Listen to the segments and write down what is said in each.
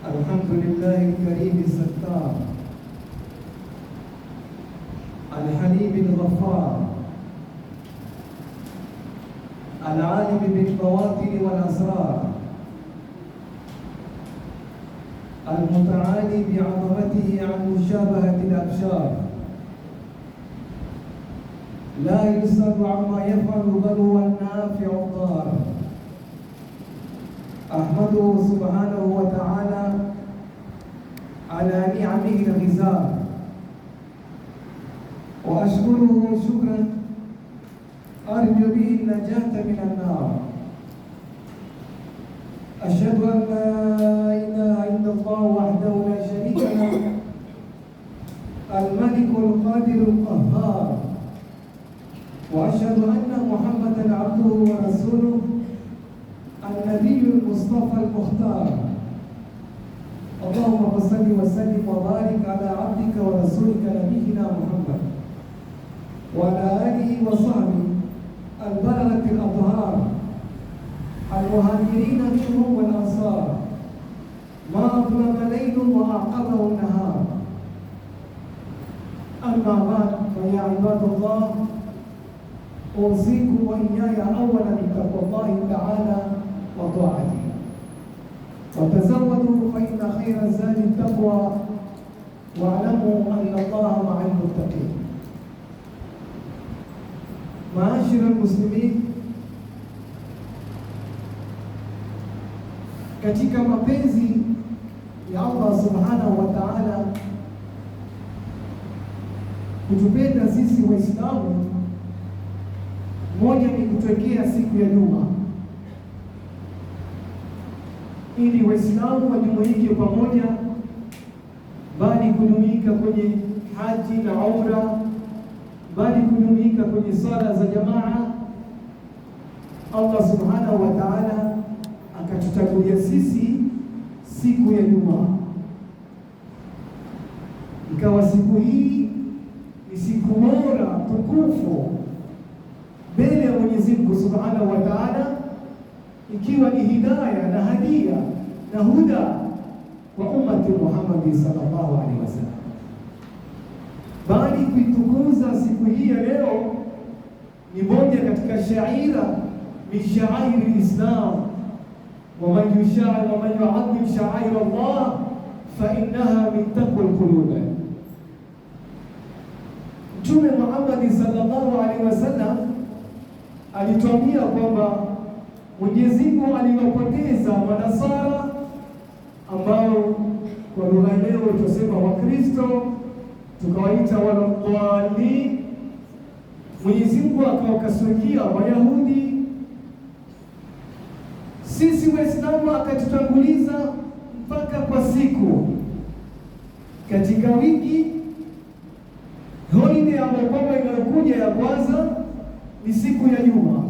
الحمد لله الكريم الستار الحليم الغفار العالم بالبواطن والأسرار المتعالي بعظمته عن مشابهة الأبشار لا يسأل عما يفعل بل هو النافع الضار. أحمده سبحانه وتعالى على نعمه الغزار وأشكره شكرا أرجو به النجاة من النار. أشهد أن لا إله إلا الله وحده لا شريك له الملك القادر القهار، وأشهد أن محمدا عبده ورسوله النبي المصطفى المختار. اللهم صل وسلم وبارك على عبدك ورسولك نبينا محمد وعلى آله وصحبه البررة الأطهار المهاجرين منهم والأنصار ما أظلم ليل وأعقبه النهار. أما بعد فيا عباد الله أوصيكم وإياي أولا بتقوى الله تعالى وطاعته، وتزودوا فإن خير الزاد التقوى واعلموا أن الله مع المتقين. معاشر المسlimin, katika mapenzi ya Allah subhanahu wa ta'ala kutupenda sisi Waislamu, moja ni kutwekea siku ya Juma ili Waislamu wajumuike pamoja, bali kujumuika kwenye haji na umra, bali kujumuika kwenye sala za jamaa. Allah subhanahu wa ta'ala akatuchagulia sisi siku ya Juma, ikawa siku hii ni siku bora tukufu mbele ya Mwenyezi Mungu subhanahu wa ta'ala, ikiwa ni hidayah na hadia na huda kwa ummati Muhammad sallallahu alaihi wasallam. Bali kuitukuza siku hii ya leo ni moja katika shaira min sha'airi al-Islam, wa man yu'azzim sha'air Allah fa innaha min taqwa al-qulub. Mtume Muhammad sallallahu alaihi wasallam alituambia kwamba Mwenyezi Mungu aliwapoteza Manasara ambao kwa lugha leo tunasema Wakristo, tukawaita wanadhali. Mwenyezi Mungu akawakasirikia Wayahudi. Sisi Waislamu akatutanguliza mpaka kwa siku katika wiki holiday ambayo kwamba inayokuja ya kwanza ni siku ya Juma.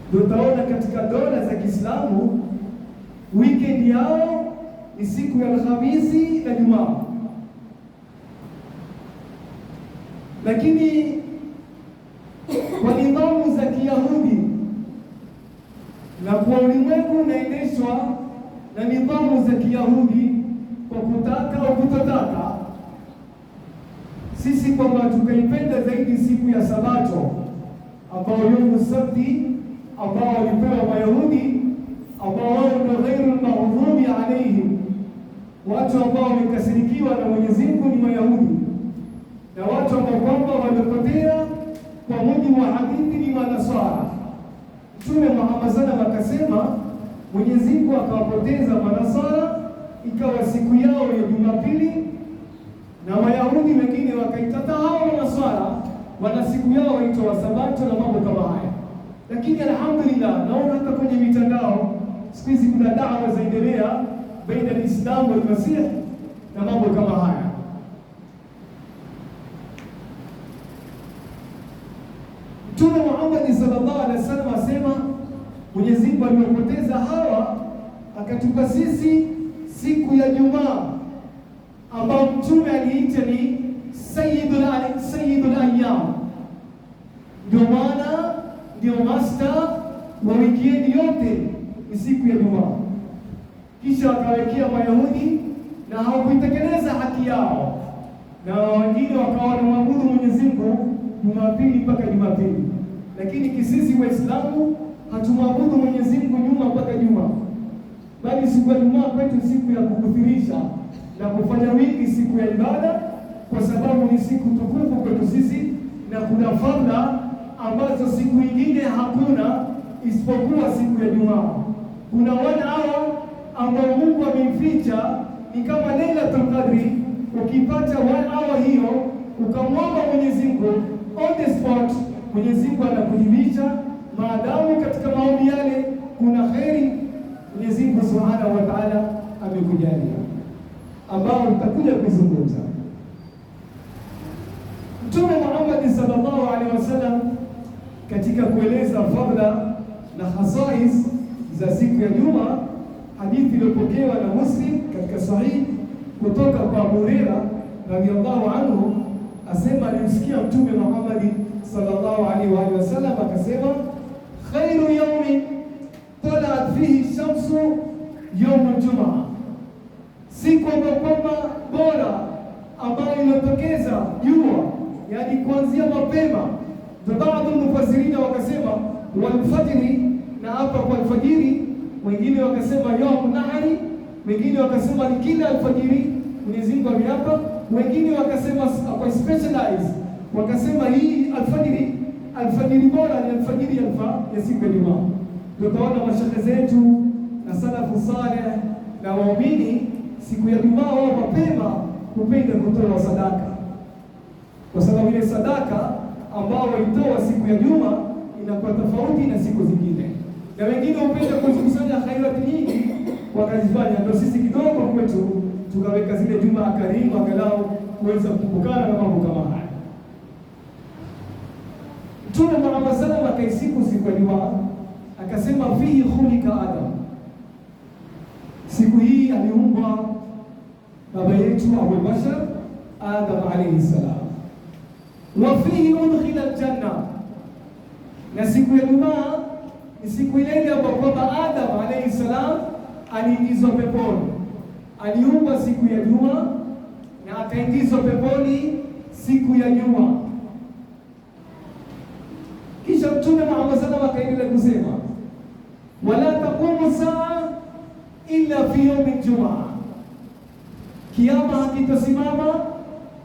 Ndio utaona katika dola za Kiislamu weekend yao ni siku ya Alhamisi na Jumaa, lakini kwa nidhamu za Kiyahudi na kwa ulimwengu unaendeshwa na nidhamu za Kiyahudi, kwa kutaka au kutotaka, sisi kwamba tukaipenda zaidi siku ya Sabato ambao yaumu sabti ambao walipewa Wayahudi, ambao wao ndio ghairul maghdubi alaihim, watu ambao wamekasirikiwa na Mwenyezi Mungu ni Wayahudi, na watu ambao kwamba wamepotea kwa mujibu wa hadithi ni Manasara. Mtume Muhammad sallallahu alaihi wasallam akasema Mwenyezi Mungu akawapoteza Manasara, ikawa siku yao ya Jumapili, na Wayahudi wengine wakaitata hao Manasara wana siku yao waitwa Sabato na mambo kama haya. Lakini alhamdulillah, naona hata kwenye mitandao siku hizi kuna dawa zaendelea baina ya Uislamu na Masihi na mambo kama haya. Mtume Muhammad sallallahu alaihi wasallam asema Mwenyezi Mungu aliwapoteza hawa, akatupa sisi siku ya Jumaa ambao Mtume aliita ni sayyidul ayyam. Ndio maana ndio master wa wikendi yote ni siku ya Jumaa. kisha wakawekea Wayahudi na hawakuitekeleza haki yao, na wengine wakawa wanamwabudu Mwenyezi Mungu Jumapili mpaka Jumapili. Lakini kisisi Waislamu hatumwabudu Mwenyezi Mungu Juma mpaka Juma, bali siku ya Ijumaa kwetu siku ya kukuthirisha na kufanya wingi siku ya ibada, kwa sababu ni siku tukufu kwetu sisi, na kuna fadhila ambazo siku nyingine hakuna isipokuwa siku ya Ijumaa. Kuna wale hao ambao Mungu ameificha, ni kama Lailatul Qadri. Ukipata one hour hiyo ukamwomba Mwenyezi Mungu on the spot, Mwenyezi Mungu anakujibicha, maadamu katika maombi yale kuna kheri Mwenyezi Mungu Subhanahu wa Ta'ala amekujalia, ambao tutakuja kuzungumza. Mtume Muhammad sallallahu alaihi wasallam katika kueleza fadhila na khasais za siku ya Juma, hadithi iliyopokewa na Muslim katika Sahih kutoka kwa Abu Hurairah radhiyallahu anhu, asema alimsikia Mtume Muhammad sallallahu alaihi wasallam akasema, khairu yawmin talat fihi shamsu yawm al-jum'a, siku ambayo kwamba bora ambayo inatokeza jua, yani kuanzia mapema. Baadhi mufasirina wakasema walfajiri, na hapa kwa alfajiri, wengine wakasema yawm nahari, wengine wakasema ni kila alfajiri Mwenyezi Mungu ameapa, wengine wakasema kwa specialize, wakasema hii alfajiri bora ni alfajiri ya siku ya Ijumaa. Tutaona mashehe zetu na salafu saleh na waumini siku ya Ijumaa wao mapema kupenda kutoa sadaka, kwa sababu ile sadaka ambao walitoa siku ya Juma inakuwa tofauti na siku zingine, na wengine hupenda kuzikusanya khairati nyingi wakazifanya. Ndio sisi kidogo kwetu tukaweka zile Juma karimu angalau kuweza kukumbukana na mambo kama haya. Mtume Muhammad sallallahu alaihi wasallam siku ya Juma akasema, fihi khulika Adam, siku hii aliumbwa baba yetu Abu Bashar Adam alayhi salam, wa fihi udkhila aljanna, na siku ya Ijumaa ni siku ile ambapo kwamba Adam alayhi salam aliingizwa peponi. Aliumbwa siku ya Ijumaa na akaingizwa peponi siku ya Ijumaa. Kisha Mtume Muhammad sallallahu alaihi wasallam akaendelea kusema, wala taqumu saa illa fi yawmi al-jum'a, kiyama hakitasimama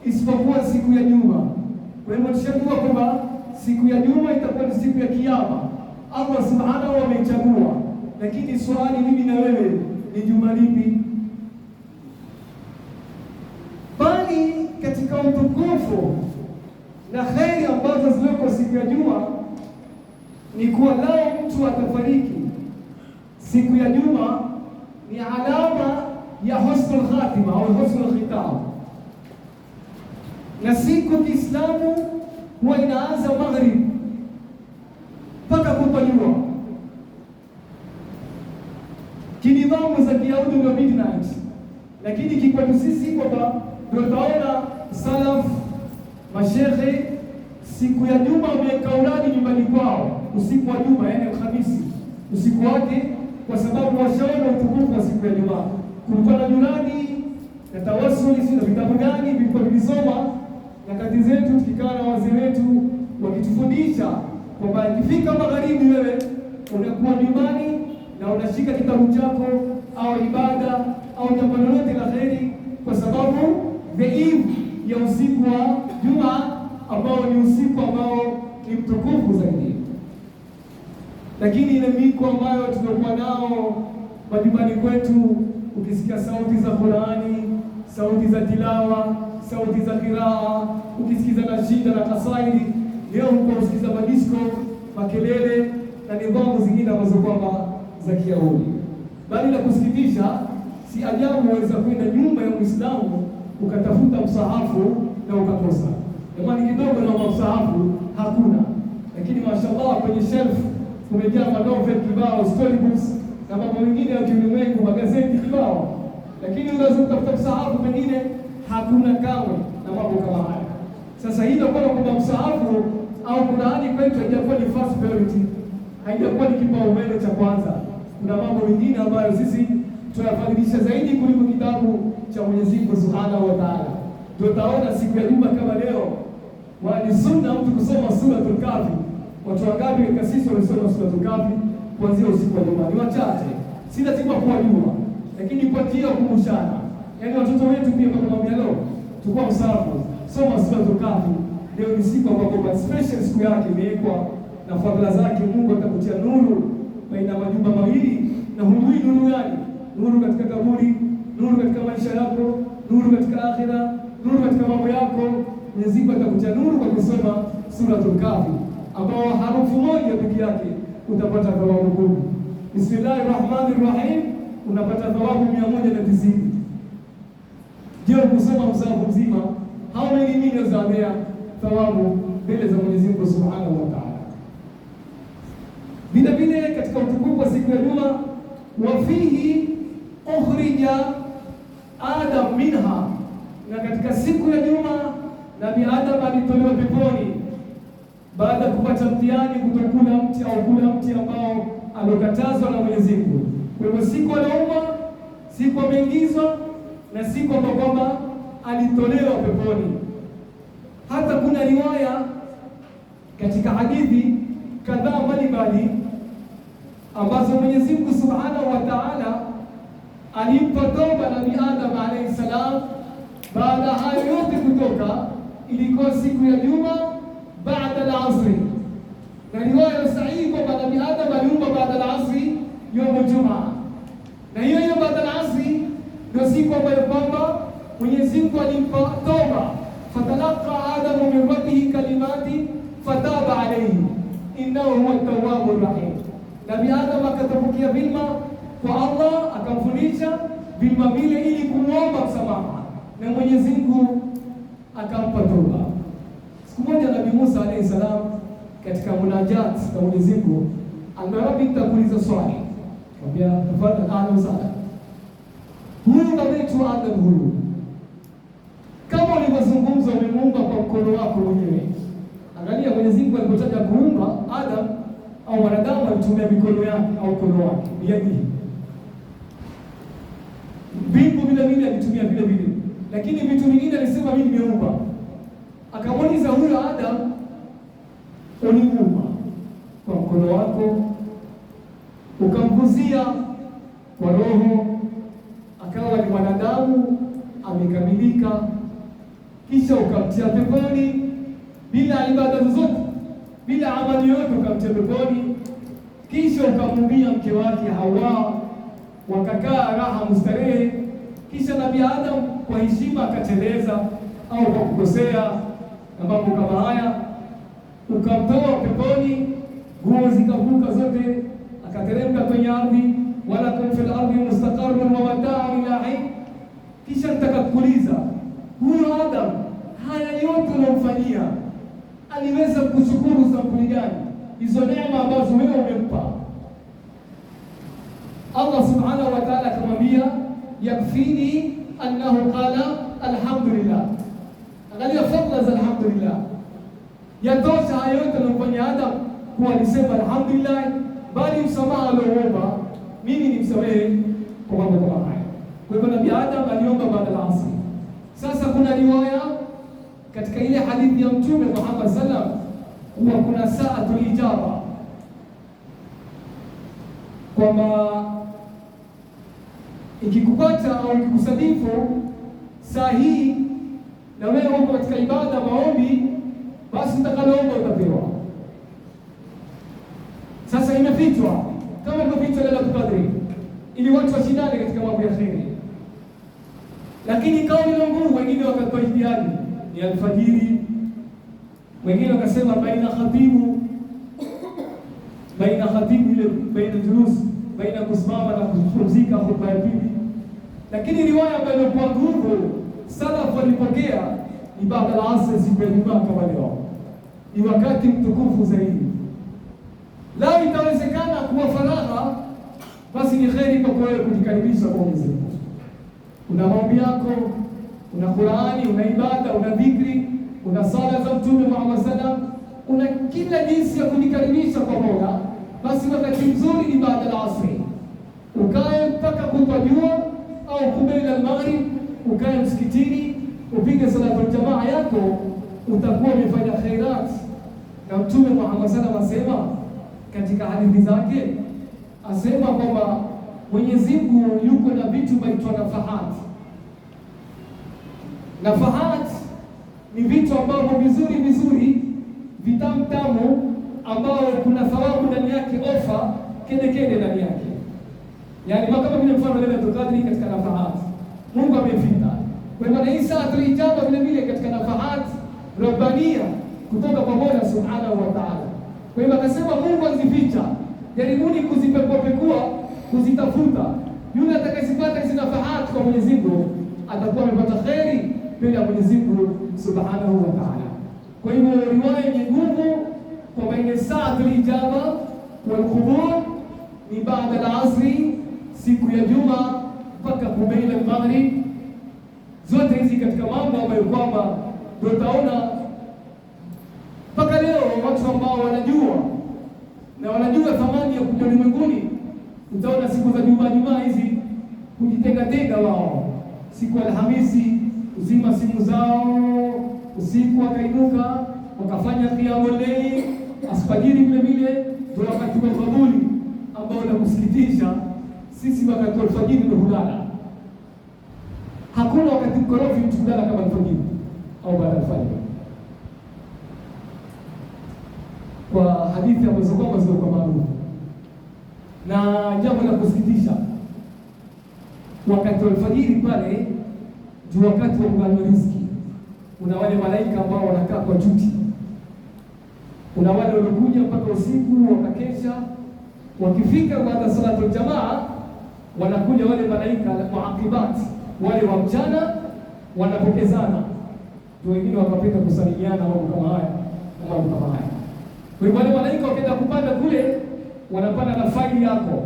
isipokuwa siku ya Ijumaa. Kwa hivyo tushajua kwamba siku ya Ijumaa itakuwa ni siku ya kiyama, Allah subhanahu wa amechagua. Lakini swali mimi na wewe ni juma lipi? Bali katika utukufu na kheri ambazo zilizoko siku ya Ijumaa ni kuwa lao mtu atafariki siku ya Ijumaa ni alama ya husnul khatima au husnul khitam, na siku Kiislamu huwa inaanza maghrib mpaka kupajua. Kinivamu za Kiyahudi ndio midnight, lakini kikwetu sisi kwamba ndio taona salaf mashehe siku ya Juma wameweka uradi nyumbani kwao usiku wa Juma, yani Alhamisi usiku wake, kwa sababu washaona utukufu wa siku ya Juma. Kulikuwa na juradi na tawasuli, si na vitabu gani vilikuwa vikisoma nyakati zetu, tukikaa na wazee wetu wakitufundisha kwamba ikifika magharibi wewe unakuwa nyumbani na unashika kitabu chako au ibada au jambo lolote la kheri, kwa sababu the eve ya usiku wa Juma ambao ni usiku ambao ni mtukufu zaidi. Lakini ile miko ambayo tumekuwa nao majumbani kwetu, ukisikia sauti za Qur'ani, sauti za tilawa, sauti za kiraa, ukisikiza na shida na kasaidi, leo uko usikiza madisko, makelele na nidhamu zingine ambazo kwamba za Kiyahudi. Bali la kusikitisha, si ajabu waweza kwenda nyumba ya Muislamu ukatafuta msahafu na ukakosa. Jamani, kidogo na msahafu hakuna, lakini mashallah kwenye shelf kumejaa manovel kibao, story books na mambo mengine ya kiulimwengu, magazeti kibao, lakini unaweza kutafuta msahafu pengine hakuna kamwe na mambo kama haya. Sasa hii ndio kwamba msahafu au Qur'ani kwetu haijakuwa ni first priority, haijakuwa ni kipaumbele cha kwanza. Kuna mambo mengine ambayo sisi tunafadhilisha zaidi kuliko kitabu cha Mwenyezi Mungu Subhanahu wa Ta'ala. Tutaona siku ya Juma kama leo ni sunna mtu kusoma Suratul Kahfi. Watu wangapi katika sisi walisoma Suratul Kahfi kuanzia usiku wa Juma? Ni wachache, si lazima kuwajua, lakini kwa njia ya kukumbushana. Yaani watoto wetu pia kwa mambo leo tukua msafu, soma Suratul Kahfi. Leo ni siku ambayo kwa special siku yake imewekwa na fadhila zake. Mungu atakutia nuru baina majumba mawili, na hujui nuru gani? Nuru katika kaburi, nuru katika maisha yako, nuru katika akhira, nuru katika mambo yako. Mwenyezi Mungu atakutia nuru kwa kusoma Suratul Kahfi, ambao harufu moja pekee yake utapata thawabu 10. Bismillahirrahmanirrahim, unapata thawabu 190. Je, kusoma msahafu mzima how many millions are there thawabu mbele za Mwenyezi Mungu Subhanahu wa Ta'ala. Vile vile katika utukufu wa siku ya Juma, wa fihi ukhrija Adam minha, na katika siku ya Juma Nabii Adam alitolewa peponi baada ya kupata mtihani kutokula mti au kula mti ambao alokatazwa na Mwenyezi Mungu. Kwa hivyo siku anauma, siku ameingizwa, na siku ambayo kwamba alitolewa peponi. Hata kuna riwaya katika hadithi kadhaa mbalimbali ambazo Mwenyezi Mungu Subhanahu wa Ta'ala alimpa toba Nabii Adam alayhi salam baada hayo yote kutoka. Ilikuwa siku ya Juma baada al-asri, na riwaya sahihi kwamba Nabii Adam aliumba baada al-asri yawm al-Jumaa, na hiyo baada al-asri ndio siku ambayo kwamba Mwenyezi Mungu alimpa toba. Fatalaqa Adamu min rabbihi kalimati fataba alayhi innahu huwa at-tawwabur rahim. Nabii Adam akatapokea vilma kwa Allah, akamfundisha vilma vile ili kumwomba msamaha, na Mwenyezi Mungu akampa toba. Siku moja Nabii Musa alayhi salam katika munajat na Mwenyezi Mungu ambaye nitakuuliza swali, kwambia tafadhali ahlan sana, huyu anaitwa Adam, huyu kama ulivyozungumza umemuumba kwa mkono wako mwenyewe. Angalia Mwenyezi Mungu alipotaka kuumba Adam au wanadamu alitumia mikono yake au mkono wake, yadi. Mbingu vile vile alitumia vile vile, lakini vitu vingine alisema mimi nimeumba. Akamuuliza huyo Adam, uliumba kwa mkono wako, ukamguzia kwa roho, akawa ni mwanadamu amekamilika, kisha ukamtia peponi bila ibada zozote, bila amali yote, ukamtia peponi, kisha ukamwambia mke wake Hawa, wakakaa raha mustarehe. Kisha Nabii Adam kwa heshima akateleza au kwa kukosea na mambo kama haya, ukamtoa peponi, nguo zikavuka zote, akateremka kwenye ardhi. Walakum fil ardi mustaqarrun wa mata'un ila hin. Kisha nataka kuuliza, huyo Adam haya yote unamfanyia aliweza kushukuru sampuli gani hizo neema ambazo wewe umempa? Allah Subhanahu wa Ta'ala akamwambia yakfini annahu qala alhamdulillah. Angalia fadhila za alhamdulillah, yatosha hayo yote unamfanyia Adam kuwa alisema alhamdulillah, bali msamaha alioomba mimi nimsamehe kwa mambo kama haya. Kwa hivyo Nabii Adam aliomba baada ya asri. Sasa kuna riwaya katika ile hadithi ya Mtume Muhammad sallam huwa kuna saatul ijaba, kwamba ikikupata au ikikusadifu saa hii na wewe uko katika ibada maombi, basi utakaloomba utapewa. Sasa imefichwa kama ilivyofichwa Lailatul Qadri ili watu washindane katika mambo ya kheri, lakini kauli na nguvu. Wengine wakatoa ijtihadi ni alfajiri, wengine wakasema baina khatibu ile baina julus, baina kusimama na kupumzika hotuba ya pili. Lakini riwaya ambayo ilikuwa nguvu salaf walipokea ni baada ya asr, siku ya Ijumaa kama leo, ni wakati mtukufu zaidi. Lao itawezekana kuwa faragha, basi ni kheri kwa wewe kujikaribisha kwa Mwenyezi Mungu. Una maombi yako, una Qur'ani, una ibada, una dhikri, una sala za Mtume Muhammad sallam, una kila jinsi ya kujikaribisha kwa Mola. Basi wakati mzuri ni baada ya asri, ukae mpaka kutwa jua au kabla al-maghrib, ukae msikitini upige salatu jamaa yako, utakuwa umefanya khairat. Na Mtume Muhammad sallallahu alaihi wasallam katika hadithi zake asema kwamba Mwenyezi Mungu yuko na vitu vinaitwa nafahat. Nafahat ni vitu ambavyo vizuri vitamu tamu, ambao kuna thawabu ndani yake, ofa kede ndani yake. Yani kama vile mfano Lailatul Qadri katika nafahat Mungu ameficha. Kwa hivyo hii saa ijaba vile vile katika nafahat rabbania kutoka kwa Mola Subhanahu wa Ta'ala. Kwa hivyo akasema Mungu azificha, jaribuni kuzipekua kuzitafuta. Yule atakayezipata hizo nafahat kwa Mwenyezi Mungu atakuwa amepata khairi mbele ya Mwenyezi Mungu Subhanahu wa Ta'ala. Kwa hivyo riwaya yenye nguvu kwa baina saa ijaba wal qubur ni baada al-asri, siku ya Juma mpaka kabla al-maghrib. Zote hizi katika mambo ambayo kwamba ndio utaona mpaka leo watu ambao wanajua thamani ya kuja ulimwenguni. Utaona siku za Jumaa hizi kujitenga wao, siku Alhamisi uzima simu zao, usiku wakainuka wakafanya qiyamul layl, asfajiri vile vile ndio wakati wa fadhili ambao unakusikitisha. Sisi wakati wa fajiri ndio hulala. Hakuna wakati mkorofi mtu kulala kama alfajiri au baada ya fajiri, kwa hadithi ambazo kwamba ziko kwa maarufu. Na jambo la kusikitisha, wakati wa alfajiri pale ndio wakati wa mgao riziki. Kuna wale malaika ambao wanakaa kwa juti, kuna wale wanakuja mpaka usiku wakakesha. Wakifika baada ya salatu jamaa, wanakuja wale malaika muaqibat, wale wa mchana wanapokezana, ndio wengine wakapenda kusalimiana, mambo kama haya. Kwa hivyo wale malaika wakaenda kupanda kule, wanapanda na faili yako,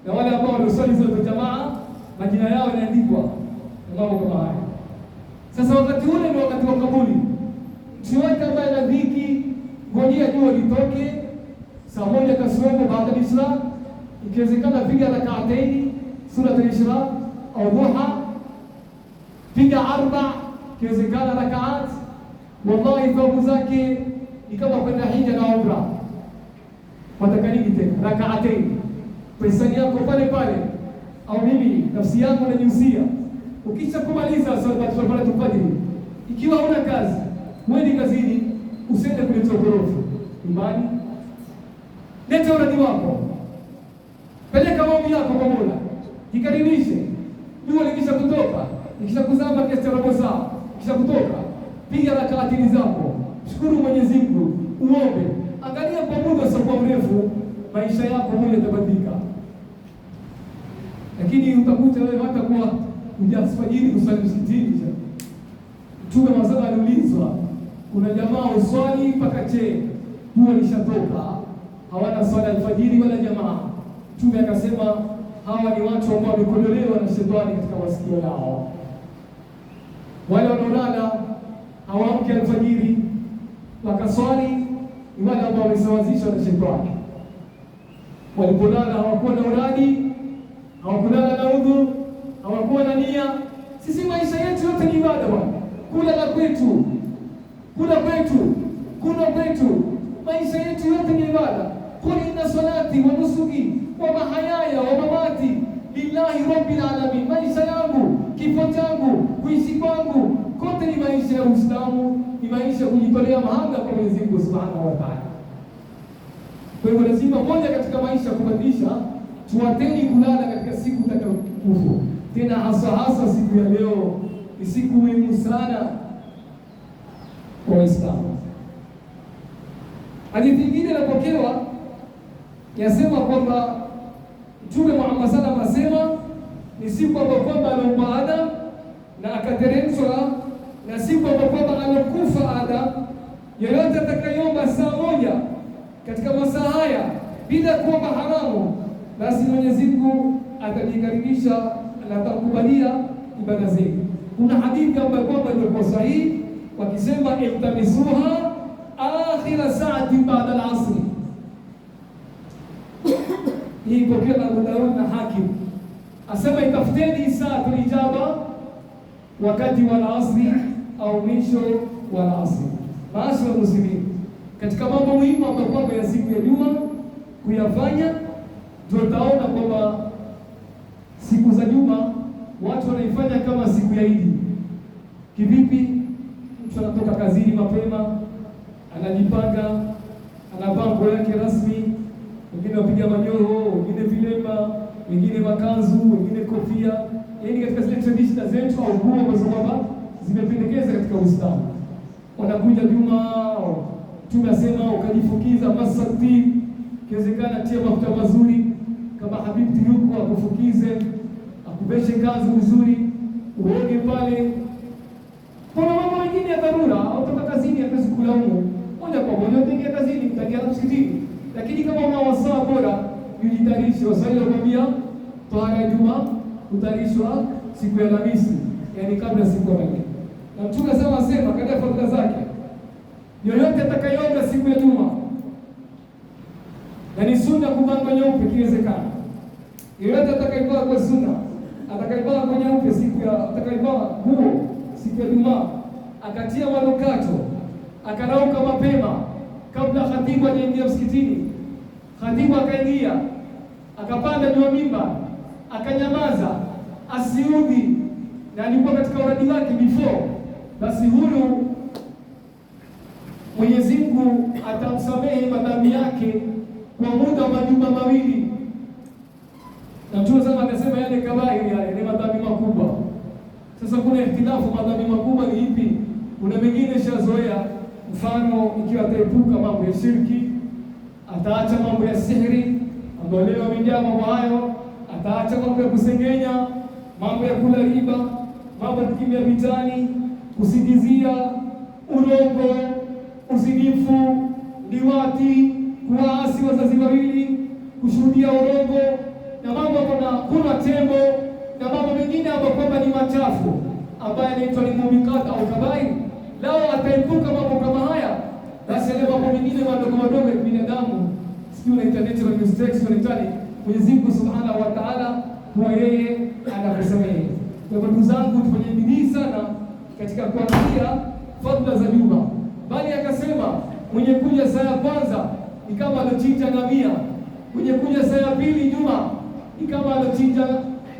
na wale ambao walisali salatu jamaa majina yao yanaandikwa na mambo kama haya. Sasa wakati ule ni wakati wa kabuli. Mtu yote ambaye ana dhiki, ngojea jua litoke saa 1 kasoro baada ya Isra, ikiwezekana piga rak'ataini sura al-Isra au duha, piga 4 ikiwezekana rak'at. Wallahi thawabu zake ni kama kwenda hija na umra. Watakaniki tena rak'ataini, pesa yako pale au mimi nafsi yangu najihusia. Ukisha kumaliza salatu fajr, ikiwa una kazi, mwende kazini, usiende kuleta ghorofa nyumbani. Leta uradi wako, peleka maombi yako kwa Mola, jikaribishe. Jua likisha kutoka, likisha kuzama kiasi cha robo saa, kisha kutoka, piga rak'atini zako, shukuru Mwenyezi Mungu, uombe. Angalia kwa muda sio mrefu, maisha yako moja yatabadilika. Lakini utakuta wewe hata kwa ujasfajiri kusali msikitini. Mtume mazala aliulizwa, kuna jamaa uswali mpaka jua lishatoka, hawana swala alfajiri wala jamaa. Mtume akasema hawa ni watu ambao wamekondolewa na shetani katika masikio yao. Wale wanaolala hawaamki alfajiri wakaswali ni wale ambao wamesawazishwa na shetani. Walipolala hawakuwa na uradi, hawakulala na udhu, hawakuwa na nia. Sisi maisha yetu yote ni ibada bwana. Kula kwetu, kuna kwetu, maisha yetu yote ni ibada. Qul inna salati wa nusuki wa mahayaya wa mamati lillahi rabbil alamin. Maisha yangu, kifo changu, kuishi kwangu kote ni maisha ya Uislamu, ni maisha ya kujitolea mahanga kwa Mwenyezi Mungu Subhanahu wa Ta'ala. Kwa hivyo lazima moja katika maisha kubadilisha, tuwateni kulala katika siku takatifu. Tena hasa siku ya leo ni siku muhimu sana kwa Waislamu. Hadithi nyingine inapokewa yasema kwamba Mtume Muhammad sallallahu alaihi wasallam ni siku ambayo kwamba aliumba Adam na akateremshwa, na siku ambayo kwamba alikufa Adam. Yeyote atakayeomba saa moja katika masaa haya bila kuomba haramu, basi Mwenyezi Mungu atajikaribisha na atakubalia ibada zake. Kuna hadithi ambayo kwamba ndio sahihi wakisema iltamisuha akhira saati baada al-asr. Hii pokea na Abu Daud na Hakim Asema itafuteni saatul ijaba wakati wa asri au mwisho wa asri. Maasha wa muslimin, katika mambo muhimu ambayo kwamba ya siku ya Juma kuyafanya, tutaona kwamba siku za Juma watu wanaifanya kama siku ya Idi. Kivipi? Mtu anatoka kazini mapema, anajipanga, anavaa nguo yake rasmi, wengine wapiga manyoho, wengine vilemba, wengine makanzu, wengine kofia, yaani katika zile tradition zetu au nguo ambazo kwamba zimependekeza katika Uislamu. Wanakuja Juma, tunasema ukajifukiza masati, kiwezekana tia mafuta mazuri, kama habibti yuko akufukize, akuveshe kanzu nzuri, uoge pale. Kuna mambo mengine ya dharura, au toka kazini hatuwezi kulaumu moja kwa moja, utaingia kazini utaingia msikitini, lakini kama una wasaa bora ujitayarishe. Waswahili wakwambia tohara ya Juma utayarishwa siku ya Alhamisi, yani kabla siku ya Jumaa. Na Mtume sema katika fadhila zake, yoyote atakayeoga siku ya Juma, na ni sunna kuvaa nguo nyeupe kiwezekana, yoyote atakayevaa kwa sunna, atakayevaa nguo nyeupe atakayevaa nguo siku ya Juma, akatia manukato, akarauka mapema kabla khatibu hajaingia msikitini. Khatibu akaingia, akapanda juu ya mimba, akanyamaza, asiudhi, na alikuwa katika uradi wake before, basi huyu Mwenyezi Mungu atamsamehe madhambi yake kwa muda wa majuma mawili. Na Mtume sasa akasema yale kabairi yale ni madhambi makubwa. Sasa kuna ikhtilafu, madhambi makubwa ni ipi? Kuna mengine shazoea, mfano ikiwa ataepuka mambo ya shirki, ataacha mambo ya sihiri ambayo leo wamejaa mambo hayo, ataacha mambo ya kusengenya, mambo ya kula riba, mambo ya kukimbia vitani, kusingizia, urongo, uzinifu, liwati, kuasi wazazi wawili, kushuhudia urongo, na mambo kama kula tembo na mambo mengine ambayo kwamba ni machafu ambayo yanaitwa ni mubikat au kabairi. Lao ataepuka mambo kama haya, basi yale mambo mengine madogo madogo ya binadamu, sio na internet na mistakes na nitani, Mwenyezi Mungu Subhanahu wa Ta'ala kwa yeye anakusamehe. Kwa ndugu zangu, tufanye bidii sana katika kuangalia fadhila za Juma. Bali akasema mwenye kuja saa ya kwanza ni kama alochinja ngamia, mwenye kuja saa ya pili Juma ni kama alochinja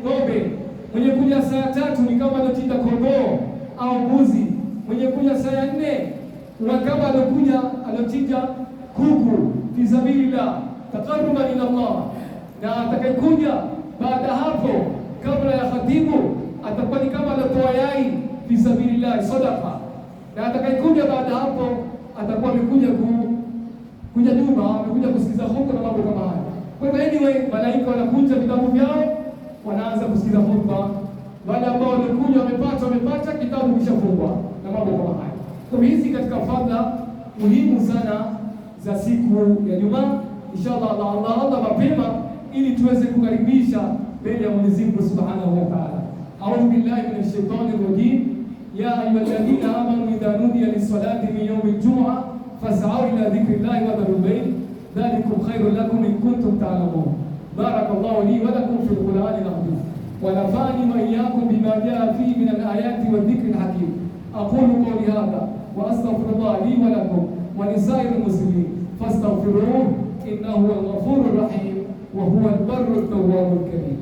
ng'ombe, mwenye kuja saa ya tatu ni kama alochinja kondoo au mbuzi, mwenye kuja saa ya nne ni kama alochinja kuku fi sabilillah taqarruban ila Allah, na atakayekuja baada hapo kabla ya khatibu atakuwa ni kama alitoa yai fi sabilillah sadaqa, na atakayekuja baada hapo atakuwa amekuja Juma, amekuja kusikiza hotuba na mambo kama haya. Kwa hivyo anyway, malaika wanakuja vitabu vyao, wanaanza kusikiza hotuba. Wale ambao wamekuja wamepata kitabu kishafungwa na mambo kama haya. Kwa hivyo hizi katika fadhila muhimu sana za siku ya Juma. Inshallah Allah mapema, ili tuweze kukaribisha mbele ya Mwenyezi Mungu Subhanahu wa Ta'ala. A'udhu billahi minash shaitani rajim. Ya ayyuhalladhina amanu idha nudiya lis-salati min yawmil jumu'ah fas'au ila dhikrillahi wa dharul bay', dhalikum khairun lakum in kuntum ta'lamun. Barakallahu li wa lakum fil Qur'anil azim wa nafa'ani wa iyyakum bima ja'a fihi min al-ayati wadh-dhikril hakim. Aqulu qawli hadha wa astaghfirullaha li wa lakum wa lisa'iril muslimin fastaghfiruhu innahu huwal ghafurur rahim wa huwal barrut tawwabul karim.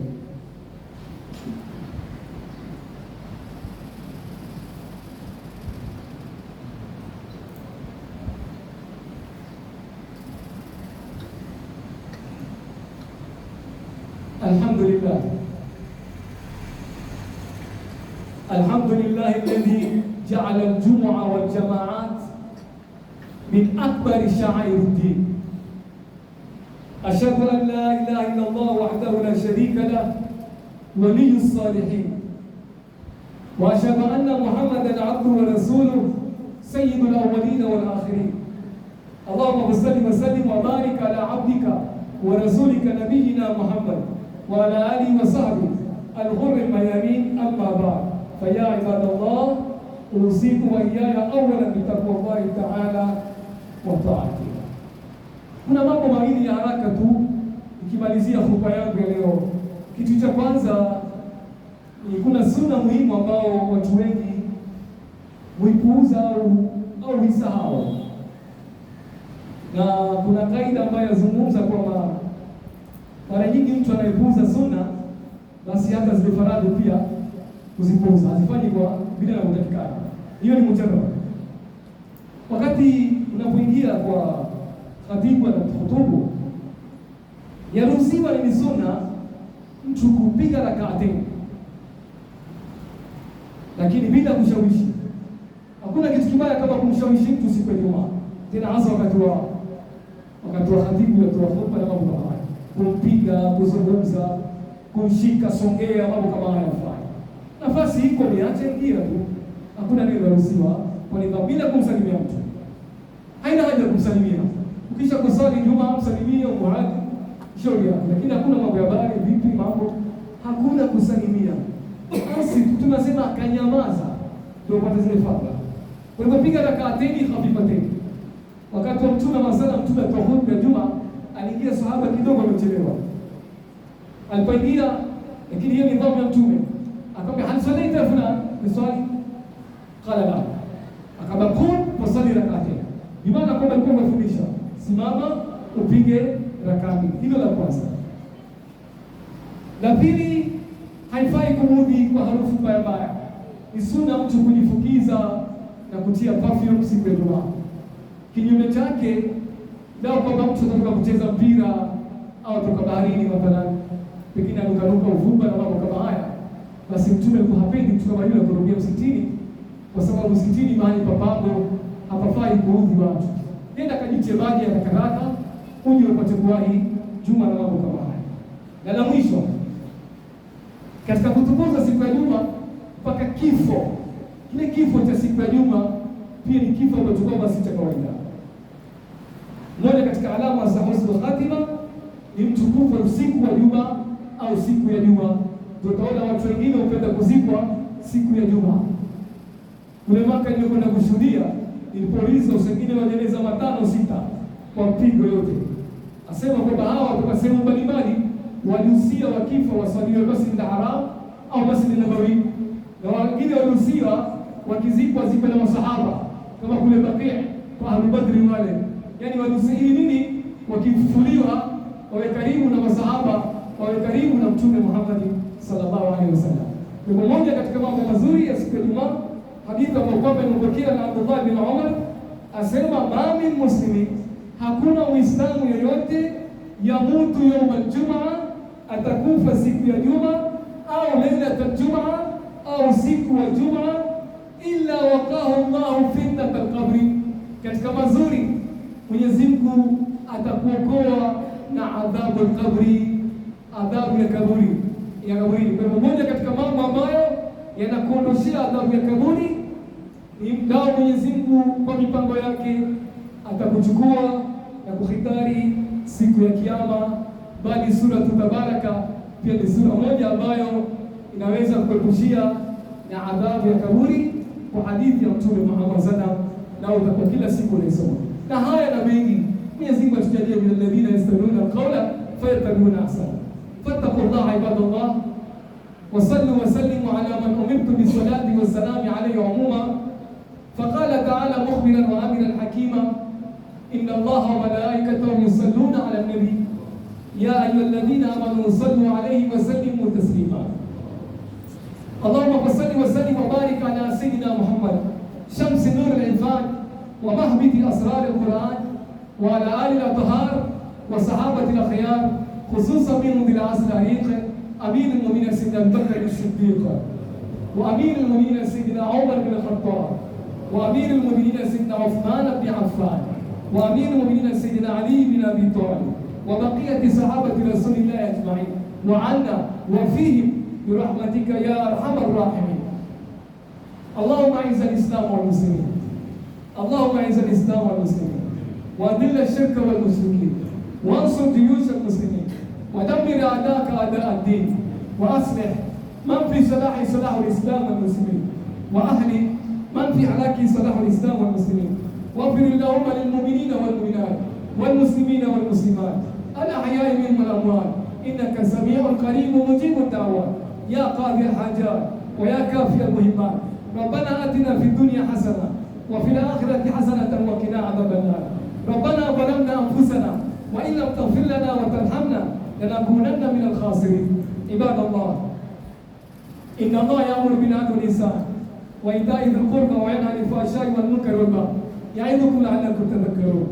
الحمد لله الذي جعل الجمعة والجماعات من أكبر شعائر الدين. أشهد أن لا إله إلا الله وحده لا شريك له ولي الصالحين، وأشهد أن محمدا عبده ورسوله سيد الأولين والآخرين. اللهم صل وسلم وبارك على عبدك ورسولك نبينا محمد وعلى آله وصحبه الغر الميامين. أما بعد، فيا عباد الله أوصيكم وإياي أولا بتقوى الله تعالى وطاعته. Kuna mambo mawili ya haraka tu nikimalizia hotuba yangu ya leo. Kitu cha kwanza ni kuna sunna muhimu ambao watu wengi huipuuza au huisahau, na kuna kaida ambayo yazungumza kwamba mara nyingi mtu anayepuuza sunna basi hata zile faradhi pia kuzipuuza, hazifanyi kwa vile inavyotakikana. Hiyo ni mjadala. Wakati unapoingia kwa khatibu na kuhutubu, yaruhusiwa ni sunna mtu kupiga rak'atayn, lakini bila kushawishi. Hakuna kitu kibaya kama kumshawishi mtu siku ya Ijumaa, tena hasa wakati wa khatibu ya khutba na mambo kama haya, kumpiga, kuzungumza, kumshika, songea, mambo kama haya yafanye. Nafasi iko, niache ingia tu, hakuna neno ruhusiwa kwa nidhamu, bila kumsalimia mtu. Haina haja kumsalimia. Ukisha kusali Ijumaa msalimie muadhi, shauri yako, lakini hakuna mambo ya habari vipi mambo, hakuna kusalimia. Basi tunasema akanyamaza ndio pata zile fadhila. Kwa hivyo piga rak'atayn khafifatayn. Wakati wa Mtume masala, Mtume tawhid ya Juma aliingia sahaba kidogo amechelewa. Alipoingia, lakini hiyo ni nidhamu ya Mtume. Akamwambia hal salaita fulani biswali? Qala la. Akamwambia qum fasali rak'atayn. Bimaana kwamba alikuwa amefundisha simama upige rak'a mbili. Hilo la kwanza. La pili, haifai kumudhi kwa harufu mbaya mbaya. Ni sunna mtu kujifukiza na kutia perfume siku ya Ijumaa. Kinyume chake, ndio kwamba mtu anataka kucheza mpira au kutoka baharini mathalan, pengine anukanuka uvumba na mambo kama haya, basi Mtume alikuwa hapendi mtu kama yule kurudia msikitini, kwa sababu msikitini mahali pa pambo, hapafai kuudhi watu. Nenda kajiche maji ya karaka, uje upate kuwahi Juma na mambo kama haya. Na la mwisho, katika kutukuza siku ya Juma mpaka kifo, kile kifo cha siku ya Juma pia ni kifo ambacho kwamba si cha kawaida. Moja katika alama za husnul khatima ni mtu kufa usiku wa Juma au siku ya Juma. Tutaona watu wengine hupenda kuzikwa siku ya Juma. Kule Maka nilikwenda kushuhudia, nilipoulizwa usengine wa jeneza 5 6 kwa mpigo yote, asema kwamba hawa kutoka sehemu mbalimbali walihusia wakifa wasaliwe Masjid al-Haram au Masjid an-Nabawi, na wengine walihusia wakizikwa zikwe na masahaba kama kule Baqi' kwa Abu Badri wale, yani walihusia nini, wakifufuliwa wawe karibu na masahaba, wawe karibu na Mtume Muhammad sallallahu alaihi wasallam. Ni mmoja katika mambo mazuri ya siku ya Ijumaa. Hadithi ambayo kwamba imepokea na Abdullah bin Umar asema, ma min muslimi, hakuna Muislamu yeyote yamutu yawm al-Jum'a, atakufa siku ya Juma au lailat al-Jum'a au siku ya Juma, illa waqahu Allahu fitnat al-qabri, katika mazuri Mwenyezi Mungu atakuokoa na adhabu al-qabri, adhabu ya kaburi. Kwa hivyo moja katika mambo ambayo yanakuondoshia adhabu ya kaburi ni mdao Mwenyezi Mungu kwa mipango yake atakuchukua na kuhitari siku ya Kiyama. Bali sura Tabaraka pia ni sura moja ambayo inaweza kuepushia na adhabu ya kaburi, kwa hadithi ya Mtume Muhammad sallallahu na utakuwa kila siku unaisoma. Na haya na mengi, Mwenyezi Mungu atujalie min alladhina yastami'una alqawla fayattabi'una ahsana. Fattaqullaha ibadallah wa sallu wa sallimu ala man umirtu bis-salati was-salami alayhi umuma. Faqala ta'ala mukhbiran wa amiran hakima, inna Allaha wa malaikatahu yusalluna ala an-nabi ya ayyuhalladhina amanu sallu alayhi wa sallimu taslima. Allahumma salli wa sallim wa barik ala sayyidina Muhammad shamsi nur al-irfan wa mahbiti asrar al-Quran wa ala alihi al-tahar wa sahabati al-akhyar, khususan min dhil asr al-ariq amir al-mu'minin sayyidina Abu Bakr as-Siddiq wa amir al-mu'minin sayyidina Umar bin al-Khattab wa amir al-mu'minin sayyidina Uthman bin Affan wa amir al-mu'minin sayyidina Ali bin Abi Talib wa baqiyati sahabati Rasulillah ajma'in wa 'anna wa fihim برحمتك يا أرحم الراحمين. اللهم أعز الإسلام والمسلمين، اللهم أعز الإسلام والمسلمين وأذل الشرك والمشركين وانصر جيوش المسلمين ودمر أعداءك أعداء الدين وأصلح من في صلاح الإسلام والمسلمين وأهل من في هلاك صلاح الإسلام والمسلمين، واغفر اللهم للمؤمنين والمؤمنات والمسلمين والمسلمات الأحياء منهم والأموات إنك سميع قريب مجيب الدعوات يا قاضي الحاجات ويا كافي المهمات. ربنا آتنا في الدنيا حسنة وفي الآخرة حسنة وقنا عذاب النار. ربنا ظلمنا أنفسنا وإن لم تغفر لنا وترحمنا لنكونن من الخاسرين. عباد الله، إن الله يأمر بالعدل والإحسان وإيتاء ذي القربى وينهى عن الفحشاء والمنكر والبغي يعظكم لعلكم تذكرون.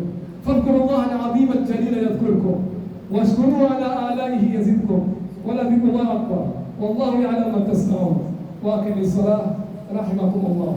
فاذكروا الله العظيم الجليل يذكركم واشكروه على آلائه يزدكم ولذكر الله أكبر والله يعلم ما تصنعون. وأقم الصلاة رحمكم الله.